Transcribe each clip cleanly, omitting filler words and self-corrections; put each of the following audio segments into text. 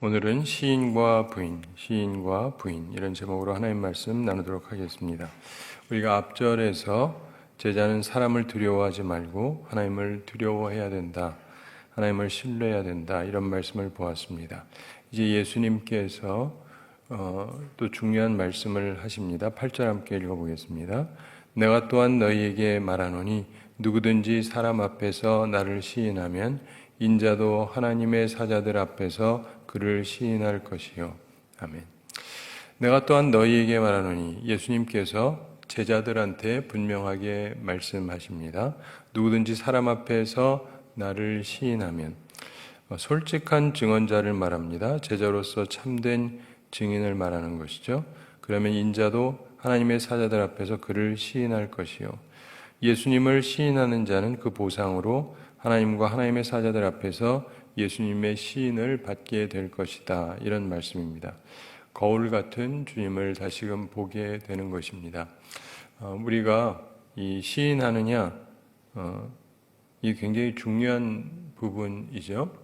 오늘은 시인과 부인 이런 제목으로 하나님 말씀 나누도록 하겠습니다. 우리가 앞절에서 제자는 사람을 두려워하지 말고 하나님을 두려워해야 된다. 하나님을 신뢰해야 된다. 이런 말씀을 보았습니다. 이제 예수님께서 또 중요한 말씀을 하십니다. 8절 함께 읽어보겠습니다. 내가 또한 너희에게 말하노니 누구든지 사람 앞에서 나를 시인하면 인자도 하나님의 사자들 앞에서 그를 시인할 것이요. 아멘. 내가 또한 너희에게 말하노니 예수님께서 제자들한테 분명하게 말씀하십니다. 누구든지 사람 앞에서 나를 시인하면 솔직한 증언자를 말합니다. 제자로서 참된 증인을 말하는 것이죠. 그러면 인자도 하나님의 사자들 앞에서 그를 시인할 것이요. 예수님을 시인하는 자는 그 보상으로 하나님과 하나님의 사자들 앞에서 예수님의 시인을 받게 될 것이다. 이런 말씀입니다. 거울 같은 주님을 다시금 보게 되는 것입니다. 우리가 이 시인하느냐, 이 굉장히 중요한 부분이죠.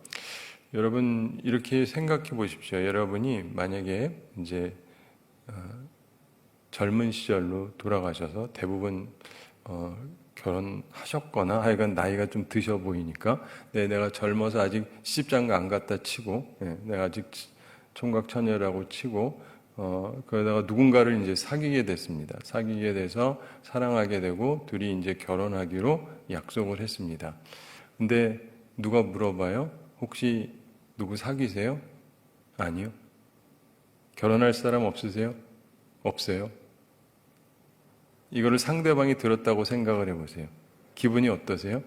여러분 이렇게 생각해 보십시오. 여러분이 만약에 이제 젊은 시절로 돌아가셔서 대부분 결혼하셨거나 하여간 나이가 좀 드셔 보이니까 내가 젊어서 아직 시집장가 안 갔다 치고 내가 아직 총각처녀라고 치고 그러다가 누군가를 이제 사귀게 됐습니다. 사귀게 돼서 사랑하게 되고 둘이 이제 결혼하기로 약속을 했습니다. 근데 누가 물어봐요? 혹시 누구 사귀세요? 아니요. 결혼할 사람 없으세요? 없어요. 이거를 상대방이 들었다고 생각을 해보세요. 기분이 어떠세요?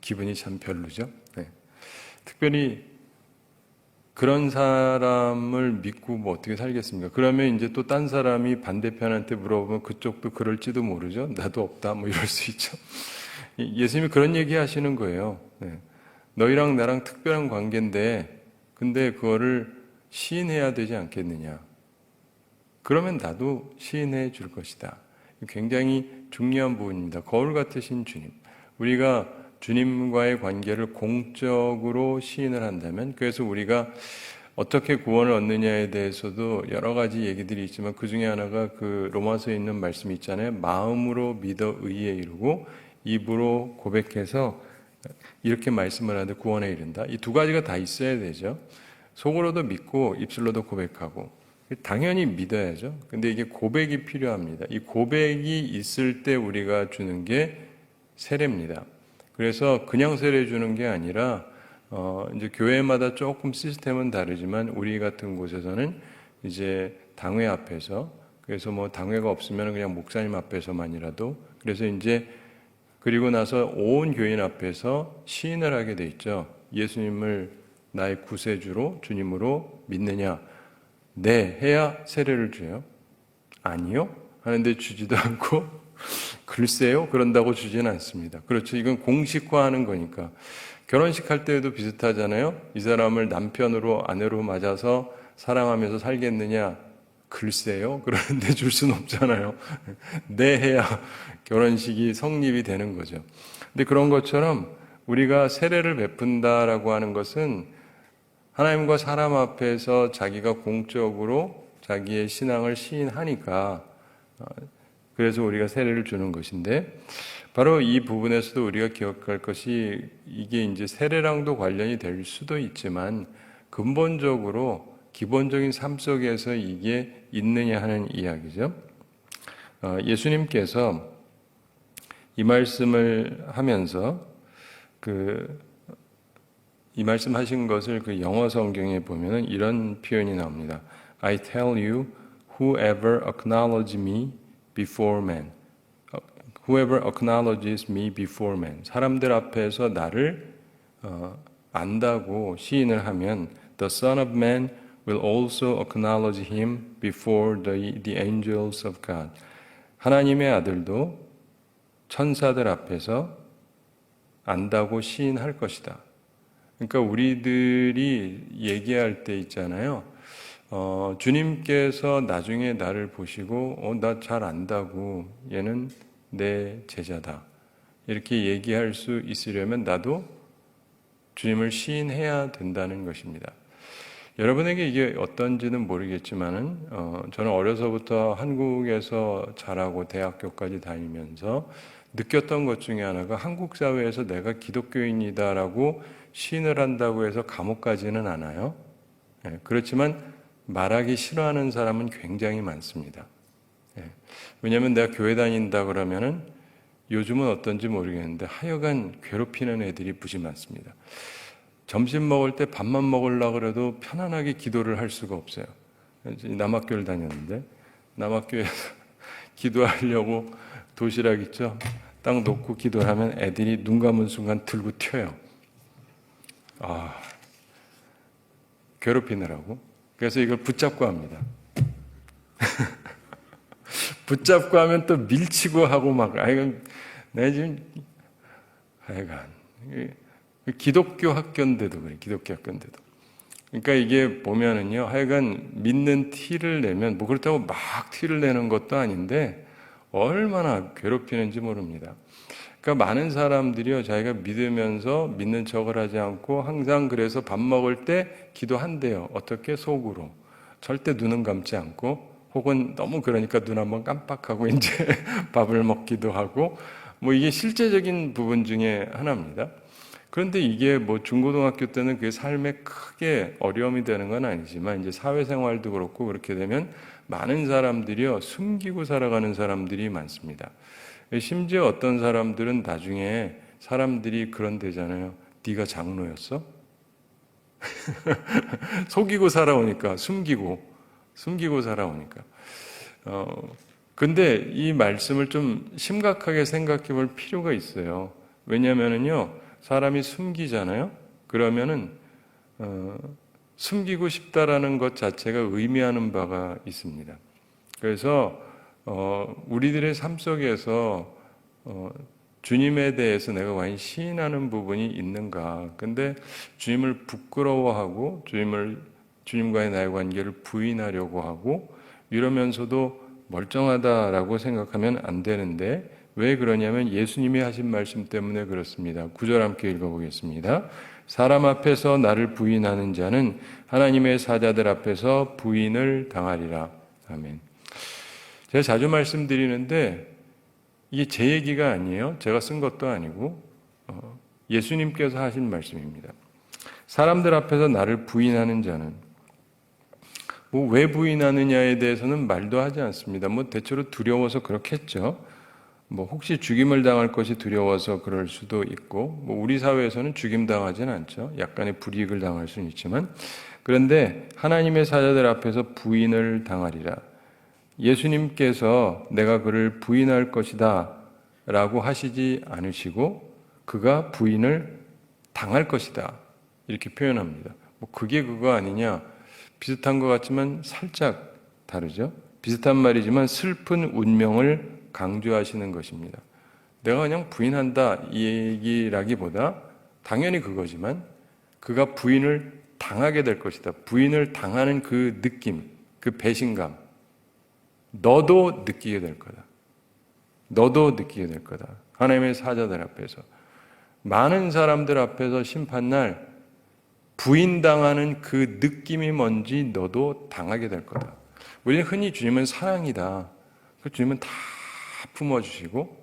기분이 참 별로죠. 네. 특별히 그런 사람을 믿고 뭐 어떻게 살겠습니까? 그러면 이제 또 딴 사람이 반대편한테 물어보면 그쪽도 그럴지도 모르죠. 나도 없다 뭐 이럴 수 있죠. 예수님이 그런 얘기 하시는 거예요. 네. 너희랑 나랑 특별한 관계인데 근데 그거를 시인해야 되지 않겠느냐. 그러면 나도 시인해 줄 것이다. 굉장히 중요한 부분입니다. 거울 같으신 주님. 우리가 주님과의 관계를 공적으로 시인을 한다면, 그래서 우리가 어떻게 구원을 얻느냐에 대해서도 여러 가지 얘기들이 있지만 그 중에 하나가 그 로마서에 있는 말씀이 있잖아요. 마음으로 믿어 의에 이르고 입으로 고백해서 이렇게 말씀을 하는데 구원에 이른다. 이 두 가지가 다 있어야 되죠. 속으로도 믿고 입술로도 고백하고. 당연히 믿어야죠. 근데 이게 고백이 필요합니다. 이 고백이 있을 때 우리가 주는 게 세례입니다. 그래서 그냥 세례 주는 게 아니라 이제 교회마다 조금 시스템은 다르지만 우리 같은 곳에서는 이제 당회 앞에서, 그래서 뭐 당회가 없으면 그냥 목사님 앞에서만이라도, 그래서 이제 그리고 나서 온 교인 앞에서 시인을 하게 돼 있죠. 예수님을 나의 구세주로 주님으로 믿느냐? 네, 해야 세례를 줘요. 아니요? 하는데 주지도 않고 글쎄요? 그런다고 주지는 않습니다. 그렇죠. 이건 공식화하는 거니까. 결혼식 할 때도 비슷하잖아요. 이 사람을 남편으로 아내로 맞아서 사랑하면서 살겠느냐? 글쎄요? 그러는데 줄 수는 없잖아요. 네, 해야 결혼식이 성립이 되는 거죠. 근데 그런 것처럼 우리가 세례를 베푼다라고 하는 것은 하나님과 사람 앞에서 자기가 공적으로 자기의 신앙을 시인하니까 그래서 우리가 세례를 주는 것인데 바로 이 부분에서도 우리가 기억할 것이 이게 이제 세례랑도 관련이 될 수도 있지만 근본적으로 기본적인 삶 속에서 이게 있느냐 하는 이야기죠. 예수님께서 이 말씀을 하면서 이 말씀하신 것을 그 영어 성경에 보면은 이런 표현이 나옵니다. I tell you, whoever acknowledges me before men, whoever acknowledges me before men. 사람들 앞에서 나를 안다고 시인을 하면, the Son of Man will also acknowledge him before the angels of God. 하나님의 아들도 천사들 앞에서 안다고 시인할 것이다. 그러니까 우리들이 얘기할 때 있잖아요. 주님께서 나중에 나를 보시고 나 잘 안다고 얘는 내 제자다. 이렇게 얘기할 수 있으려면 나도 주님을 시인해야 된다는 것입니다. 여러분에게 이게 어떤지는 모르겠지만은 저는 어려서부터 한국에서 자라고 대학교까지 다니면서 느꼈던 것 중에 하나가 한국 사회에서 내가 기독교인이다라고 시인을 한다고 해서 감옥 가지는 않아요. 예, 그렇지만 말하기 싫어하는 사람은 굉장히 많습니다. 예, 왜냐하면 내가 교회 다닌다 그러면은 요즘은 어떤지 모르겠는데 하여간 괴롭히는 애들이 무지 많습니다. 점심 먹을 때 밥만 먹으려고 그래도 편안하게 기도를 할 수가 없어요. 남학교를 다녔는데 남학교에서 기도하려고 도시락 있죠? 딱 놓고 기도를 하면 애들이 눈 감은 순간 들고 튀어요. 괴롭히느라고. 그래서 이걸 붙잡고 합니다. 붙잡고 하면 또 밀치고 하고 막, 내 지금, 하여간. 기독교 학교인데도 그래, 기독교 학교인데도. 그러니까 이게 보면은요, 하여간 믿는 티를 내면, 뭐 그렇다고 막 티를 내는 것도 아닌데, 얼마나 괴롭히는지 모릅니다. 그러니까 많은 사람들이요, 자기가 믿으면서 믿는 척을 하지 않고 항상 그래서 밥 먹을 때 기도한대요. 어떻게? 속으로. 절대 눈은 감지 않고, 혹은 너무 그러니까 눈 한번 깜빡하고 이제 밥을 먹기도 하고, 뭐 이게 실제적인 부분 중에 하나입니다. 그런데 이게 뭐 중고등학교 때는 그게 삶에 크게 어려움이 되는 건 아니지만 이제 사회생활도 그렇고 그렇게 되면 많은 사람들이요 숨기고 살아가는 사람들이 많습니다. 심지어 어떤 사람들은 나중에 사람들이 그런 데잖아요. 네가 장로였어? 속이고 살아오니까 숨기고 살아오니까. 근데 이 말씀을 좀 심각하게 생각해 볼 필요가 있어요. 왜냐면은요. 사람이 숨기잖아요. 그러면은 숨기고 싶다라는 것 자체가 의미하는 바가 있습니다. 그래서 우리들의 삶 속에서 주님에 대해서 내가 과연 시인하는 부분이 있는가? 근데 주님을 부끄러워하고 주님과의 나의 관계를 부인하려고 하고 이러면서도 멀쩡하다라고 생각하면 안 되는데 왜 그러냐면 예수님이 하신 말씀 때문에 그렇습니다. 9절 함께 읽어보겠습니다. 사람 앞에서 나를 부인하는 자는 하나님의 사자들 앞에서 부인을 당하리라. 아멘. 제가 자주 말씀드리는데 이게 제 얘기가 아니에요. 제가 쓴 것도 아니고 예수님께서 하신 말씀입니다. 사람들 앞에서 나를 부인하는 자는 뭐 왜 부인하느냐에 대해서는 말도 하지 않습니다. 뭐 대체로 두려워서 그렇겠죠. 뭐 혹시 죽임을 당할 것이 두려워서 그럴 수도 있고 뭐 우리 사회에서는 죽임 당하지는 않죠. 약간의 불이익을 당할 수는 있지만 그런데 하나님의 사자들 앞에서 부인을 당하리라. 예수님께서 내가 그를 부인할 것이다 라고 하시지 않으시고 그가 부인을 당할 것이다 이렇게 표현합니다. 뭐 그게 그거 아니냐 비슷한 것 같지만 살짝 다르죠. 비슷한 말이지만 슬픈 운명을 강조하시는 것입니다. 내가 그냥 부인한다 이 얘기라기보다 당연히 그거지만 그가 부인을 당하게 될 것이다. 부인을 당하는 그 느낌, 그 배신감 너도 느끼게 될 거다. 너도 느끼게 될 거다. 하나님의 사자들 앞에서 많은 사람들 앞에서 심판날 부인당하는 그 느낌이 뭔지 너도 당하게 될 거다. 우리는 흔히 주님은 사랑이다. 주님은 다 품어주시고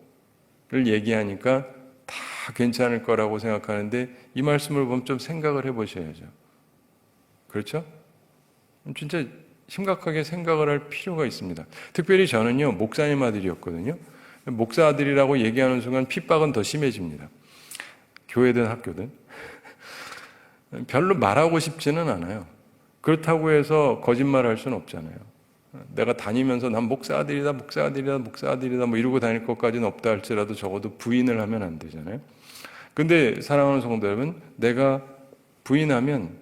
를 얘기하니까 다 괜찮을 거라고 생각하는데 이 말씀을 보면 좀 생각을 해보셔야죠. 그렇죠? 진짜 심각하게 생각을 할 필요가 있습니다. 특별히 저는요 목사님 아들이었거든요. 목사 아들이라고 얘기하는 순간 핍박은 더 심해집니다. 교회든 학교든 별로 말하고 싶지는 않아요. 그렇다고 해서 거짓말할 수는 없잖아요. 내가 다니면서 난 목사 아들이다 뭐 이러고 다닐 것까지는 없다 할지라도 적어도 부인을 하면 안 되잖아요. 근데 사랑하는 성도 여러분, 내가 부인하면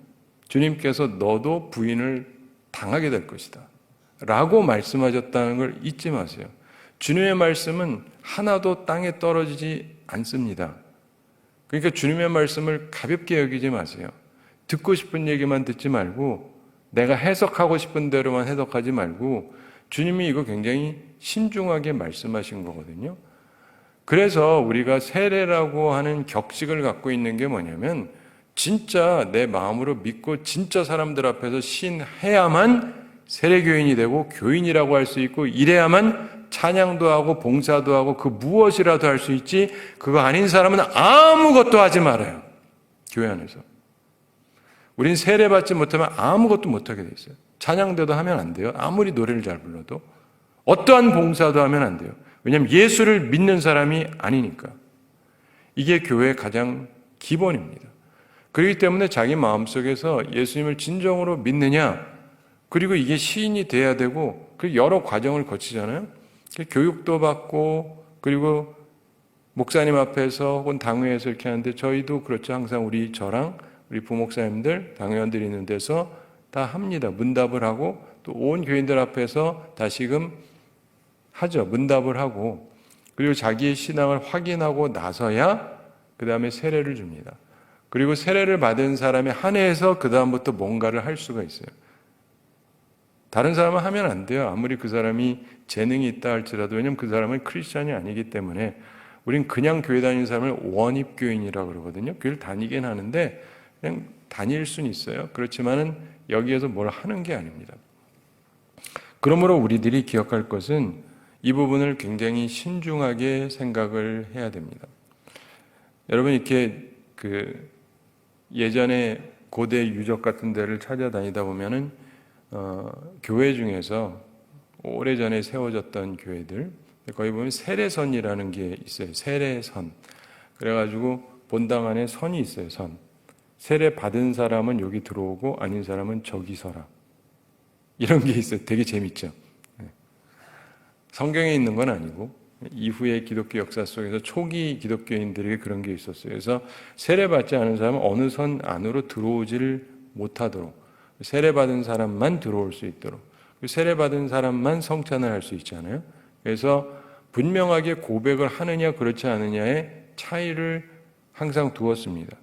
주님께서 너도 부인을 당하게 될 것이다 라고 말씀하셨다는 걸 잊지 마세요. 주님의 말씀은 하나도 땅에 떨어지지 않습니다. 그러니까 주님의 말씀을 가볍게 여기지 마세요. 듣고 싶은 얘기만 듣지 말고 내가 해석하고 싶은 대로만 해석하지 말고 주님이 이거 굉장히 신중하게 말씀하신 거거든요. 그래서 우리가 세례라고 하는 격식을 갖고 있는 게 뭐냐면 진짜 내 마음으로 믿고 진짜 사람들 앞에서 신해야만 세례교인이 되고 교인이라고 할 수 있고, 이래야만 찬양도 하고 봉사도 하고 그 무엇이라도 할 수 있지, 그거 아닌 사람은 아무것도 하지 말아요. 교회 안에서. 우린 세례받지 못하면 아무것도 못하게 돼 있어요. 찬양대도 하면 안 돼요. 아무리 노래를 잘 불러도. 어떠한 봉사도 하면 안 돼요. 왜냐하면 예수를 믿는 사람이 아니니까. 이게 교회의 가장 기본입니다. 그렇기 때문에 자기 마음속에서 예수님을 진정으로 믿느냐, 그리고 이게 시인이 돼야 되고, 그 여러 과정을 거치잖아요. 교육도 받고, 그리고 목사님 앞에서 혹은 당회에서 이렇게 하는데, 저희도 그렇죠. 항상 저랑 우리 부목사님들, 당회원들이 있는 데서 다 합니다. 문답을 하고, 또 온 교인들 앞에서 다시금 하죠. 문답을 하고, 그리고 자기의 신앙을 확인하고 나서야 그 다음에 세례를 줍니다. 그리고 세례를 받은 사람에 한해서 그 다음부터 뭔가를 할 수가 있어요. 다른 사람은 하면 안 돼요. 아무리 그 사람이 재능이 있다 할지라도. 왜냐하면 그 사람은 크리스찬이 아니기 때문에. 우린 그냥 교회 다니는 사람을 원입교인이라고 그러거든요. 교회를 다니긴 하는데 그냥 다닐 수는 있어요. 그렇지만은 여기에서 뭘 하는 게 아닙니다. 그러므로 우리들이 기억할 것은 이 부분을 굉장히 신중하게 생각을 해야 됩니다. 여러분, 이렇게 예전에 고대 유적 같은 데를 찾아다니다 보면은 교회 중에서 오래전에 세워졌던 교회들, 거기 보면 세례선이라는 게 있어요. 세례선. 그래가지고 본당 안에 선이 있어요. 선. 세례 받은 사람은 여기 들어오고 아닌 사람은 저기 서라. 이런 게 있어요. 되게 재밌죠. 성경에 있는 건 아니고 이후의 기독교 역사 속에서 초기 기독교인들에게 그런 게 있었어요. 그래서 세례받지 않은 사람은 어느 선 안으로 들어오지를 못하도록, 세례받은 사람만 들어올 수 있도록, 세례받은 사람만 성찬을 할 수 있잖아요. 그래서 분명하게 고백을 하느냐 그렇지 않느냐의 차이를 항상 두었습니다.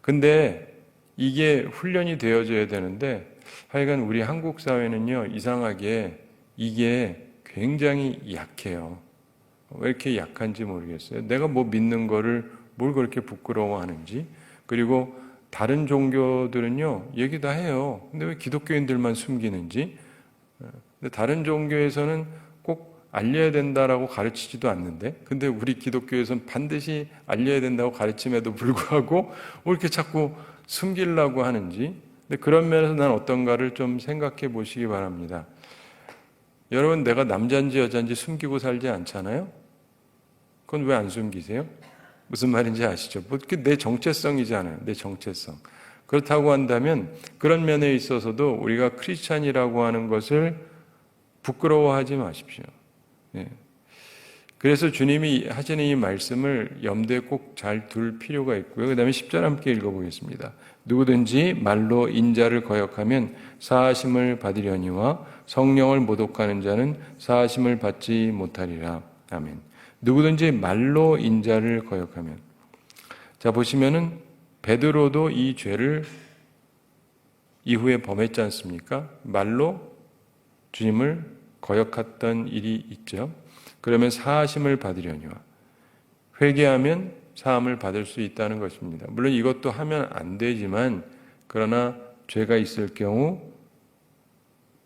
근데 이게 훈련이 되어져야 되는데, 하여간 우리 한국 사회는요, 이상하게 이게 굉장히 약해요. 왜 이렇게 약한지 모르겠어요. 내가 뭐 믿는 거를 뭘 그렇게 부끄러워하는지. 그리고 다른 종교들은요, 얘기 다 해요. 근데 왜 기독교인들만 숨기는지. 근데 다른 종교에서는 꼭 알려야 된다라고 가르치지도 않는데, 근데 우리 기독교에서는 반드시 알려야 된다고 가르침에도 불구하고 왜 이렇게 자꾸 숨기려고 하는지. 근데 그런 면에서 난 어떤가를 좀 생각해 보시기 바랍니다. 여러분, 내가 남자인지 여자인지 숨기고 살지 않잖아요? 그건 왜 안 숨기세요? 무슨 말인지 아시죠? 내 정체성이잖아요. 내 정체성. 그렇다고 한다면 그런 면에 있어서도 우리가 크리스찬이라고 하는 것을 부끄러워하지 마십시오. 네. 그래서 주님이 하시는 이 말씀을 염두에 꼭 잘 둘 필요가 있고요. 그 다음에 10절 함께 읽어보겠습니다. 누구든지 말로 인자를 거역하면 사하심을 받으려니와 성령을 모독하는 자는 사하심을 받지 못하리라. 아멘. 누구든지 말로 인자를 거역하면. 자, 보시면은 베드로도 이 죄를 이후에 범했지 않습니까? 말로 주님을 거역했던 일이 있죠. 그러면 사하심을 받으려니와, 회개하면 사함을 받을 수 있다는 것입니다. 물론 이것도 하면 안 되지만, 그러나 죄가 있을 경우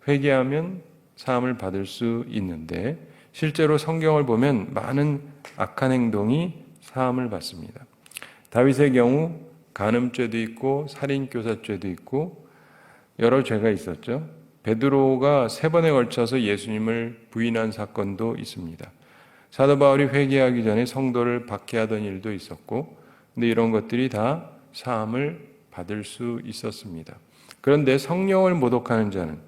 회개하면 사함을 받을 수 있는데, 실제로 성경을 보면 많은 악한 행동이 사함을 받습니다. 다윗의 경우 간음죄도 있고 살인교사죄도 있고 여러 죄가 있었죠. 베드로가 3번에 걸쳐서 예수님을 부인한 사건도 있습니다. 사도 바울이 회개하기 전에 성도를 박해하던 일도 있었고, 근데 이런 것들이 다 사함을 받을 수 있었습니다. 그런데 성령을 모독하는 자는,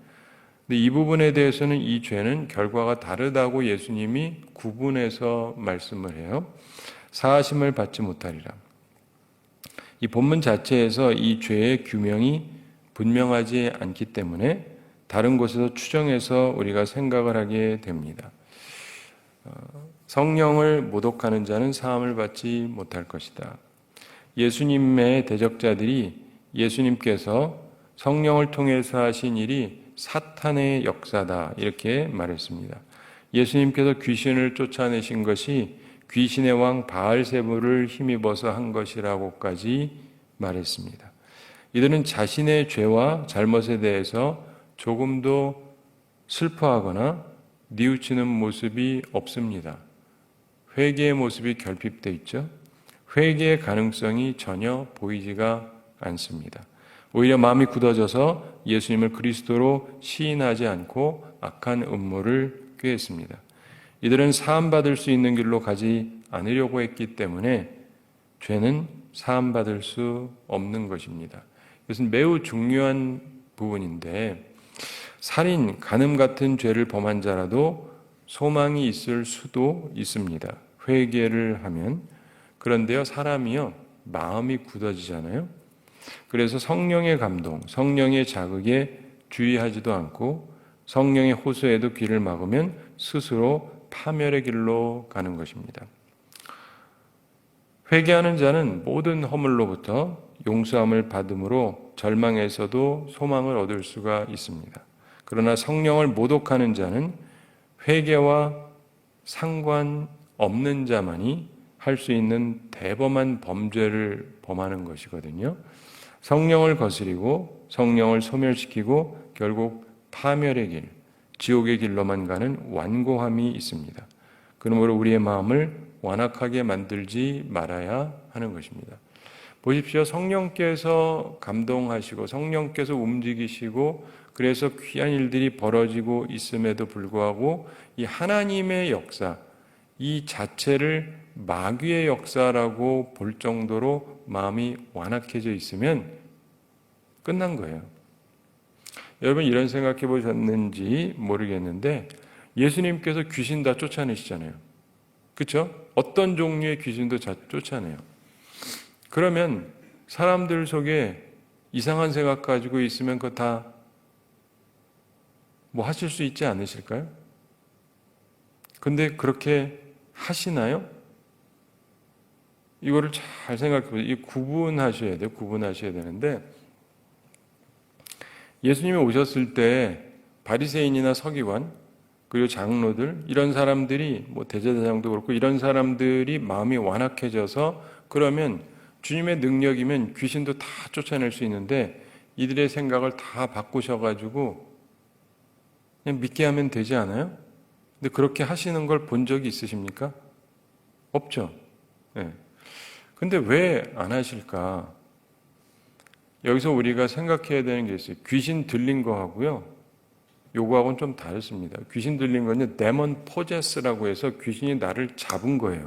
근데 이 부분에 대해서는 이 죄는 결과가 다르다고 예수님이 구분해서 말씀을 해요. 사하심을 받지 못하리라. 이 본문 자체에서 이 죄의 규명이 분명하지 않기 때문에 다른 곳에서 추정해서 우리가 생각을 하게 됩니다. 성령을 모독하는 자는 사함을 받지 못할 것이다. 예수님의 대적자들이 예수님께서 성령을 통해서 하신 일이 사탄의 역사다, 이렇게 말했습니다. 예수님께서 귀신을 쫓아내신 것이 귀신의 왕 바알세불을 힘입어서 한 것이라고까지 말했습니다. 이들은 자신의 죄와 잘못에 대해서 조금도 슬퍼하거나 뉘우치는 모습이 없습니다. 회개의 모습이 결핍되어 있죠. 회개의 가능성이 전혀 보이지가 않습니다. 오히려 마음이 굳어져서 예수님을 그리스도로 시인하지 않고 악한 음모를 꾀했습니다. 이들은 사함받을 수 있는 길로 가지 않으려고 했기 때문에 죄는 사함받을 수 없는 것입니다. 이것은 매우 중요한 부분인데, 살인, 간음 같은 죄를 범한 자라도 소망이 있을 수도 있습니다. 회개를 하면. 그런데요, 사람이요, 마음이 굳어지잖아요. 그래서 성령의 감동, 성령의 자극에 주의하지도 않고 성령의 호소에도 귀를 막으면 스스로 파멸의 길로 가는 것입니다. 회개하는 자는 모든 허물로부터 용서함을 받음으로 절망에서도 소망을 얻을 수가 있습니다. 그러나 성령을 모독하는 자는 회개와 상관없는 자만이 할 수 있는 대범한 범죄를 범하는 것이거든요. 성령을 거스리고 성령을 소멸시키고 결국 파멸의 길, 지옥의 길로만 가는 완고함이 있습니다. 그러므로 우리의 마음을 완악하게 만들지 말아야 하는 것입니다. 보십시오. 성령께서 감동하시고 성령께서 움직이시고 그래서 귀한 일들이 벌어지고 있음에도 불구하고 이 하나님의 역사, 이 자체를 마귀의 역사라고 볼 정도로 마음이 완악해져 있으면 끝난 거예요. 여러분 이런 생각해 보셨는지 모르겠는데 예수님께서 귀신 다 쫓아내시잖아요. 그렇죠? 어떤 종류의 귀신도 다 쫓아내요. 그러면 사람들 속에 이상한 생각 가지고 있으면 그거 다 뭐 하실 수 있지 않으실까요? 근데 그렇게 하시나요? 이거를 잘 생각해 보세요. 이 구분하셔야 돼요. 구분하셔야 되는데 예수님이 오셨을 때 바리새인이나 서기관 그리고 장로들 이런 사람들이 뭐 대제사장도 그렇고 이런 사람들이 마음이 완악해져서 그러면 주님의 능력이면 귀신도 다 쫓아낼 수 있는데 이들의 생각을 다 바꾸셔가지고 그냥 믿게 하면 되지 않아요? 근데 그렇게 하시는 걸 본 적이 있으십니까? 없죠. 네. 근데 왜 안 하실까? 여기서 우리가 생각해야 되는 게 있어요. 귀신 들린 거하고요. 요거하고는 좀 다르습니다. 귀신 들린 건요, 데몬 포제스라고 해서 귀신이 나를 잡은 거예요.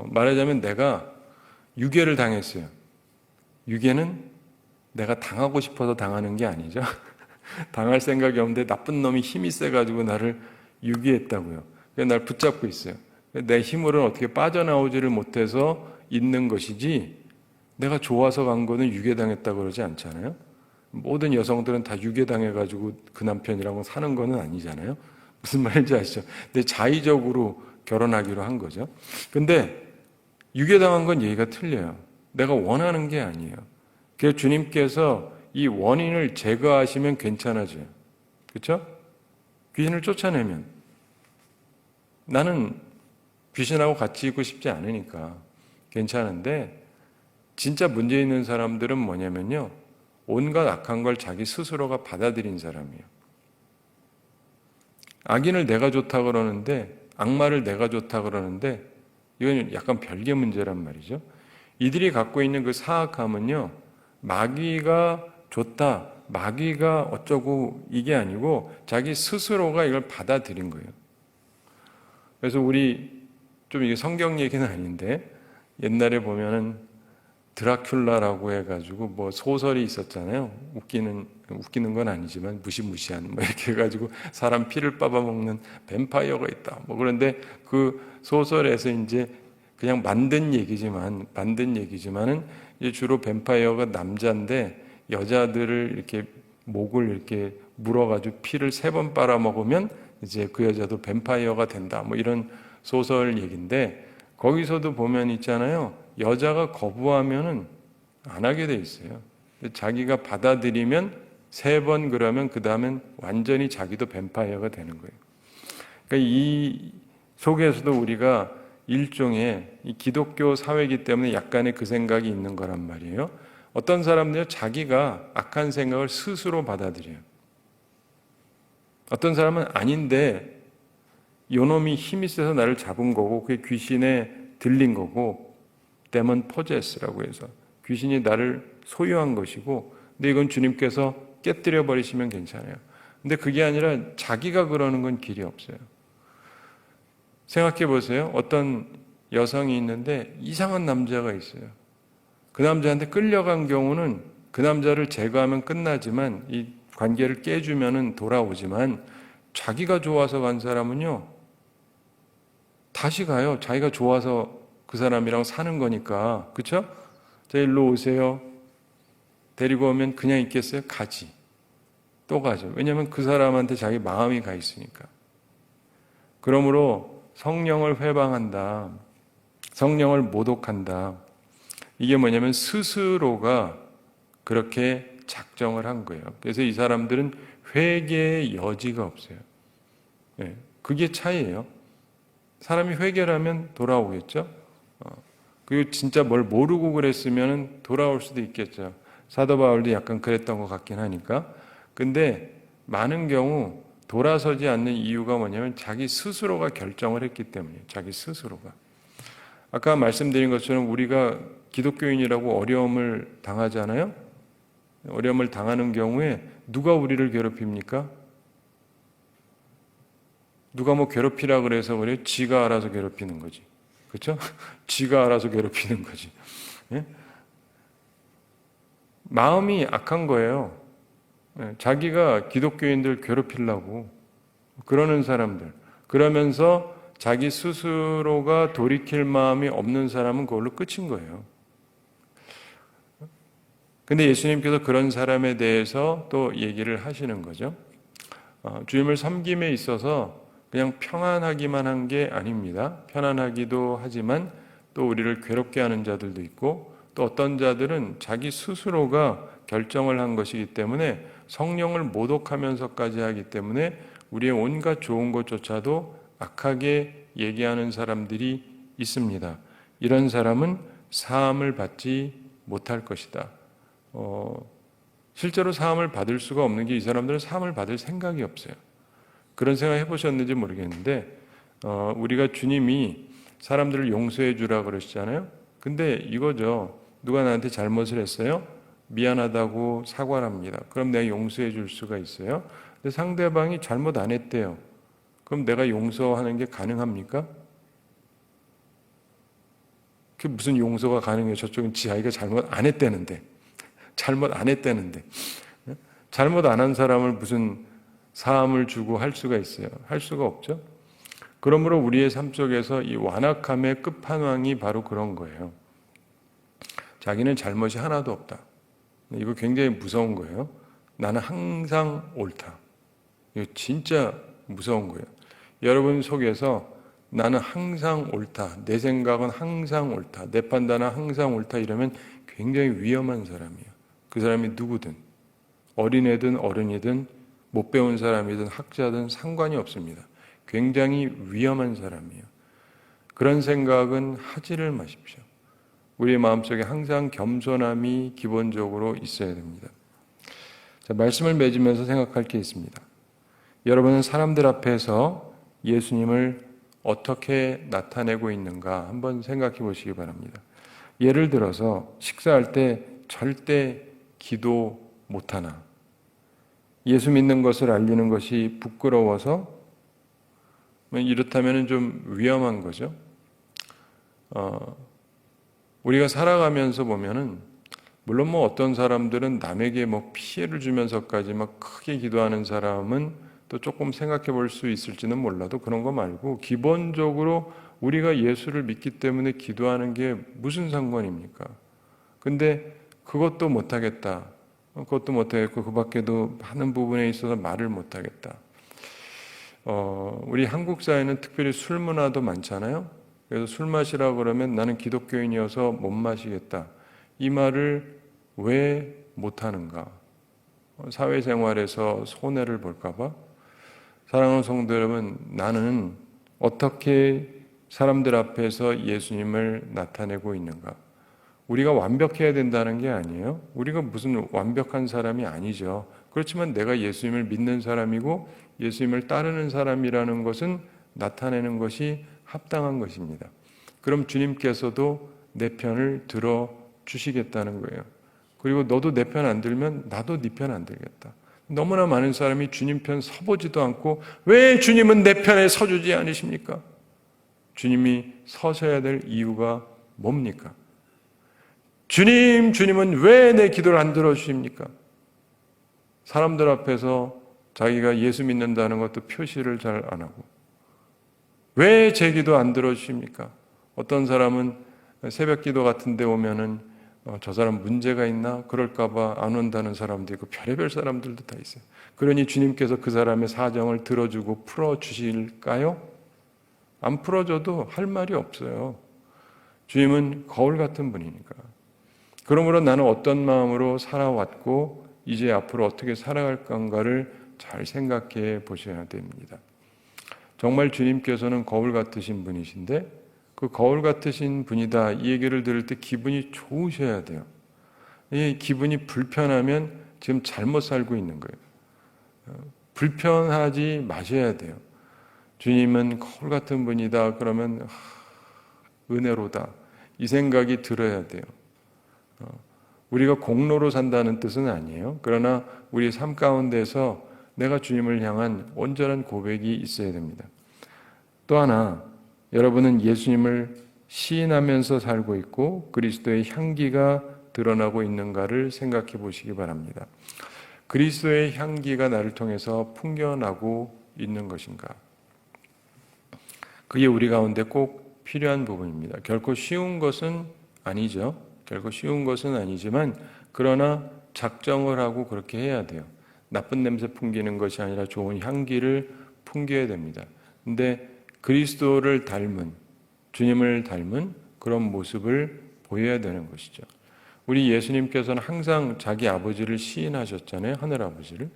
말하자면 내가 유괴를 당했어요. 유괴는 내가 당하고 싶어서 당하는 게 아니죠. 당할 생각이 없는데 나쁜 놈이 힘이 세가지고 나를 유괴했다고요. 그래서 날 붙잡고 있어요. 내 힘으로는 어떻게 빠져나오지를 못해서 있는 것이지 내가 좋아서 간 거는 유괴당했다고 그러지 않잖아요. 모든 여성들은 다 유괴당해가지고 그 남편이랑 사는 거는 아니잖아요. 무슨 말인지 아시죠? 근데 자의적으로 결혼하기로 한 거죠. 근데 유괴당한 건 얘기가 틀려요. 내가 원하는 게 아니에요. 그래서 주님께서 이 원인을 제거하시면 괜찮아져요. 그렇죠? 귀신을 쫓아내면 나는 귀신하고 같이 있고 싶지 않으니까 괜찮은데 진짜 문제 있는 사람들은 뭐냐면요. 온갖 악한 걸 자기 스스로가 받아들인 사람이에요. 악인을 내가 좋다 그러는데 악마를 내가 좋다 그러는데 이건 약간 별개 문제란 말이죠. 이들이 갖고 있는 그 사악함은요. 마귀가 좋다, 마귀가 어쩌고 이게 아니고 자기 스스로가 이걸 받아들인 거예요. 그래서 우리 좀 이게 성경 얘기는 아닌데 옛날에 보면은 드라큘라라고 해가지고 뭐 소설이 있었잖아요. 웃기는 건 아니지만 무시무시한 뭐 이렇게 해가지고 사람 피를 빨아먹는 뱀파이어가 있다. 뭐 그런데 그 소설에서 이제 그냥 만든 얘기지만은 이제 주로 뱀파이어가 남자인데 여자들을 이렇게 목을 이렇게 물어가지고 피를 3번 빨아먹으면 이제 그 여자도 뱀파이어가 된다. 뭐 이런 소설 얘기인데 거기서도 보면 있잖아요. 여자가 거부하면은 안 하게 돼 있어요. 자기가 받아들이면 3번 그러면 그 다음엔 완전히 자기도 뱀파이어가 되는 거예요. 그러니까 이 속에서도 우리가 일종의 이 기독교 사회이기 때문에 약간의 그 생각이 있는 거란 말이에요. 어떤 사람들은 자기가 악한 생각을 스스로 받아들여요. 어떤 사람은 아닌데 요놈이 힘이 세서 나를 잡은 거고 그게 귀신에 들린 거고 데몬 포제스라고 해서 귀신이 나를 소유한 것이고 근데 이건 주님께서 깨뜨려 버리시면 괜찮아요. 근데 그게 아니라 자기가 그러는 건 길이 없어요. 생각해 보세요. 어떤 여성이 있는데 이상한 남자가 있어요. 그 남자한테 끌려간 경우는 그 남자를 제거하면 끝나지만 이 관계를 깨주면은 돌아오지만 자기가 좋아서 간 사람은요 다시 가요. 자기가 좋아서 그 사람이랑 사는 거니까. 그렇죠? 자, 일로 오세요. 데리고 오면 그냥 있겠어요? 가지. 또 가죠. 왜냐하면 그 사람한테 자기 마음이 가 있으니까. 그러므로 성령을 회방한다. 성령을 모독한다. 이게 뭐냐면 스스로가 그렇게 작정을 한 거예요. 그래서 이 사람들은 회개의 여지가 없어요. 네, 그게 차이예요. 사람이 회개하면 돌아오겠죠. 그리고 진짜 뭘 모르고 그랬으면 돌아올 수도 있겠죠. 사도 바울도 약간 그랬던 것 같긴 하니까. 근데 많은 경우 돌아서지 않는 이유가 뭐냐면 자기 스스로가 결정을 했기 때문이에요. 자기 스스로가. 아까 말씀드린 것처럼 우리가 기독교인이라고 어려움을 당하잖아요. 어려움을 당하는 경우에 누가 우리를 괴롭힙니까? 누가 뭐 괴롭히라 그래서 그래요? 지가 알아서 괴롭히는 거지. 그렇죠? 지가 알아서 괴롭히는 거지. 예? 마음이 악한 거예요. 예, 자기가 기독교인들 괴롭히려고 그러는 사람들. 그러면서 자기 스스로가 돌이킬 마음이 없는 사람은 그걸로 끝인 거예요. 근데 예수님께서 그런 사람에 대해서 또 얘기를 하시는 거죠. 주님을 섬김에 있어서 그냥 평안하기만 한 게 아닙니다. 편안하기도 하지만 또 우리를 괴롭게 하는 자들도 있고 또 어떤 자들은 자기 스스로가 결정을 한 것이기 때문에 성령을 모독하면서까지 하기 때문에 우리의 온갖 좋은 것조차도 악하게 얘기하는 사람들이 있습니다. 이런 사람은 사함을 받지 못할 것이다. 실제로 사함을 받을 수가 없는 게 이 사람들은 사함을 받을 생각이 없어요. 그런 생각 해보셨는지 모르겠는데 우리가 주님이 사람들을 용서해 주라 그러시잖아요. 근데 이거죠. 누가 나한테 잘못을 했어요? 미안하다고 사과를 합니다. 그럼 내가 용서해 줄 수가 있어요. 근데 상대방이 잘못 안 했대요. 그럼 내가 용서하는 게 가능합니까? 그게 무슨 용서가 가능해요? 저쪽은 자기가 잘못 안 했다는데. 잘못 안 했다는데. 잘못 안 한 사람을 무슨 사함을 주고 할 수가 있어요? 할 수가 없죠. 그러므로 우리의 삶 속에서 이 완악함의 끝판왕이 바로 그런 거예요. 자기는 잘못이 하나도 없다. 이거 굉장히 무서운 거예요. 나는 항상 옳다. 이거 진짜 무서운 거예요. 여러분 속에서 나는 항상 옳다. 내 생각은 항상 옳다. 내 판단은 항상 옳다. 이러면 굉장히 위험한 사람이에요. 그 사람이 누구든 어린애든 어른이든 못 배운 사람이든 학자든 상관이 없습니다. 굉장히 위험한 사람이에요. 그런 생각은 하지를 마십시오. 우리의 마음속에 항상 겸손함이 기본적으로 있어야 됩니다. 자, 말씀을 맺으면서 생각할 게 있습니다. 여러분은 사람들 앞에서 예수님을 어떻게 나타내고 있는가 한번 생각해 보시기 바랍니다. 예를 들어서 식사할 때 절대 기도 못하나, 예수 믿는 것을 알리는 것이 부끄러워서, 이렇다면 좀 위험한 거죠. 우리가 살아가면서 보면은 물론 뭐 어떤 사람들은 남에게 뭐 피해를 주면서까지 막 크게 기도하는 사람은 또 조금 생각해 볼 수 있을지는 몰라도 그런 거 말고 기본적으로 우리가 예수를 믿기 때문에 기도하는 게 무슨 상관입니까? 근데 그것도 못하겠다. 그것도 못하겠고 그 밖에도 많은 부분에 있어서 말을 못하겠다. 우리 한국 사회는 특별히 술 문화도 많잖아요. 그래서 술 마시라 그러면 나는 기독교인이어서 못 마시겠다. 이 말을 왜 못하는가? 사회생활에서 손해를 볼까 봐? 사랑하는 성도 여러분, 나는 어떻게 사람들 앞에서 예수님을 나타내고 있는가? 우리가 완벽해야 된다는 게 아니에요. 우리가 무슨 완벽한 사람이 아니죠. 그렇지만 내가 예수님을 믿는 사람이고 예수님을 따르는 사람이라는 것은 나타내는 것이 합당한 것입니다. 그럼 주님께서도 내 편을 들어 주시겠다는 거예요. 그리고 너도 내 편 안 들면 나도 네 편 안 들겠다. 너무나 많은 사람이 주님 편 서보지도 않고 왜 주님은 내 편에 서주지 않으십니까? 주님이 서셔야 될 이유가 뭡니까? 주님은 왜 내 기도를 안 들어주십니까? 사람들 앞에서 자기가 예수 믿는다는 것도 표시를 잘 안 하고 왜 제 기도 안 들어주십니까? 어떤 사람은 새벽 기도 같은 데 오면은 저 사람 문제가 있나? 그럴까 봐 안 온다는 사람도 있고 별의별 사람들도 다 있어요. 그러니 주님께서 그 사람의 사정을 들어주고 풀어주실까요? 안 풀어줘도 할 말이 없어요. 주님은 거울 같은 분이니까. 그러므로 나는 어떤 마음으로 살아왔고 이제 앞으로 어떻게 살아갈 건가를 잘 생각해 보셔야 됩니다. 정말 주님께서는 거울 같으신 분이신데 그 거울 같으신 분이다 이 얘기를 들을 때 기분이 좋으셔야 돼요. 이 기분이 불편하면 지금 잘못 살고 있는 거예요. 불편하지 마셔야 돼요. 주님은 거울 같은 분이다 그러면 은혜로다 이 생각이 들어야 돼요. 우리가 공로로 산다는 뜻은 아니에요. 그러나 우리 삶 가운데서 내가 주님을 향한 온전한 고백이 있어야 됩니다. 또 하나, 여러분은 예수님을 시인하면서 살고 있고 그리스도의 향기가 드러나고 있는가를 생각해 보시기 바랍니다. 그리스도의 향기가 나를 통해서 풍겨나고 있는 것인가? 그게 우리 가운데 꼭 필요한 부분입니다. 결코 쉬운 것은 아니죠. 결코 쉬운 것은 아니지만 그러나 작정을 하고 그렇게 해야 돼요. 나쁜 냄새 풍기는 것이 아니라 좋은 향기를 풍겨야 됩니다. 근데 그리스도를 닮은, 주님을 닮은 그런 모습을 보여야 되는 것이죠. 우리 예수님께서는 항상 자기 아버지를 시인하셨잖아요. 하늘 아버지를.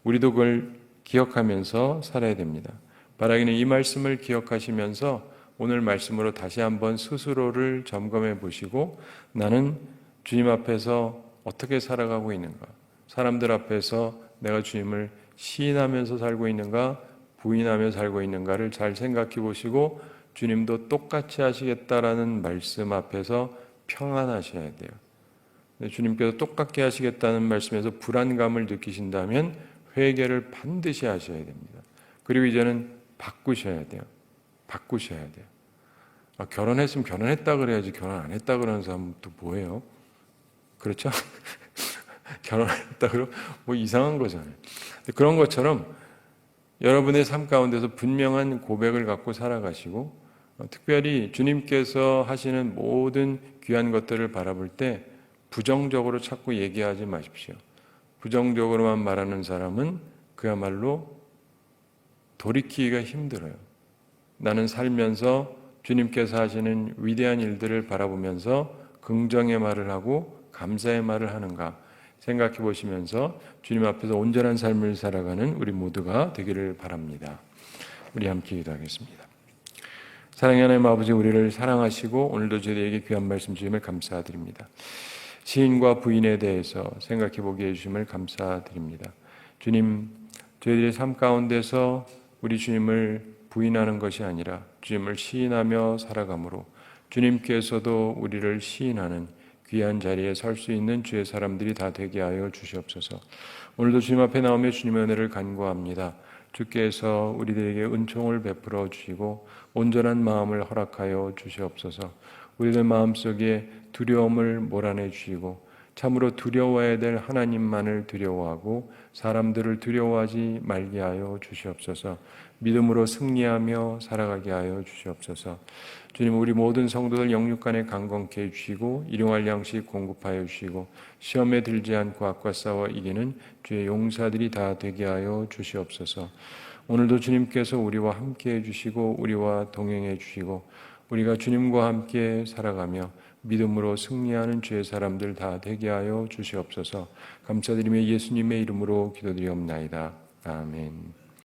우리도 그걸 기억하면서 살아야 됩니다. 바라기는 이 말씀을 기억하시면서 오늘 말씀으로 다시 한번 스스로를 점검해 보시고 나는 주님 앞에서 어떻게 살아가고 있는가? 사람들 앞에서 내가 주님을 시인하면서 살고 있는가? 부인하며 살고 있는가를 잘 생각해 보시고 주님도 똑같이 하시겠다라는 말씀 앞에서 평안하셔야 돼요. 주님께서 똑같게 하시겠다는 말씀에서 불안감을 느끼신다면 회개를 반드시 하셔야 됩니다. 그리고 이제는 바꾸셔야 돼요. 바꾸셔야 돼요. 결혼했으면 결혼했다 그래야지 결혼 안 했다 그러는 사람은 또 뭐예요? 그렇죠? 결혼했다 그러면 뭐 이상한 거잖아요. 그런 것처럼 여러분의 삶 가운데서 분명한 고백을 갖고 살아가시고 특별히 주님께서 하시는 모든 귀한 것들을 바라볼 때 부정적으로 자꾸 얘기하지 마십시오. 부정적으로만 말하는 사람은 그야말로 돌이키기가 힘들어요. 나는 살면서 주님께서 하시는 위대한 일들을 바라보면서 긍정의 말을 하고 감사의 말을 하는가 생각해 보시면서 주님 앞에서 온전한 삶을 살아가는 우리 모두가 되기를 바랍니다. 우리 함께 기도하겠습니다. 사랑의 하나님 아버지, 우리를 사랑하시고 오늘도 저희에게 귀한 말씀 주심을 감사드립니다. 시인과 부인에 대해서 생각해 보게 해주심을 감사드립니다. 주님, 저희들의 삶 가운데서 우리 주님을 부인하는 것이 아니라 주님을 시인하며 살아가므로 주님께서도 우리를 시인하는 귀한 자리에 설 수 있는 주의 사람들이 다 되게 하여 주시옵소서. 오늘도 주님 앞에 나오며 주님의 은혜를 간구합니다. 주께서 우리들에게 은총을 베풀어 주시고 온전한 마음을 허락하여 주시옵소서. 우리들 마음속에 두려움을 몰아내 주시고 참으로 두려워해야 될 하나님만을 두려워하고 사람들을 두려워하지 말게 하여 주시옵소서. 믿음으로 승리하며 살아가게 하여 주시옵소서. 주님, 우리 모든 성도들 영육간에 강건케 해주시고 일용할 양식 공급하여 주시고 시험에 들지 않고 악과 싸워 이기는 주의 용사들이 다 되게 하여 주시옵소서. 오늘도 주님께서 우리와 함께 해주시고 우리와 동행해 주시고 우리가 주님과 함께 살아가며 믿음으로 승리하는 주의 사람들 다 되게 하여 주시옵소서. 감사드리며 예수님의 이름으로 기도드리옵나이다. 아멘.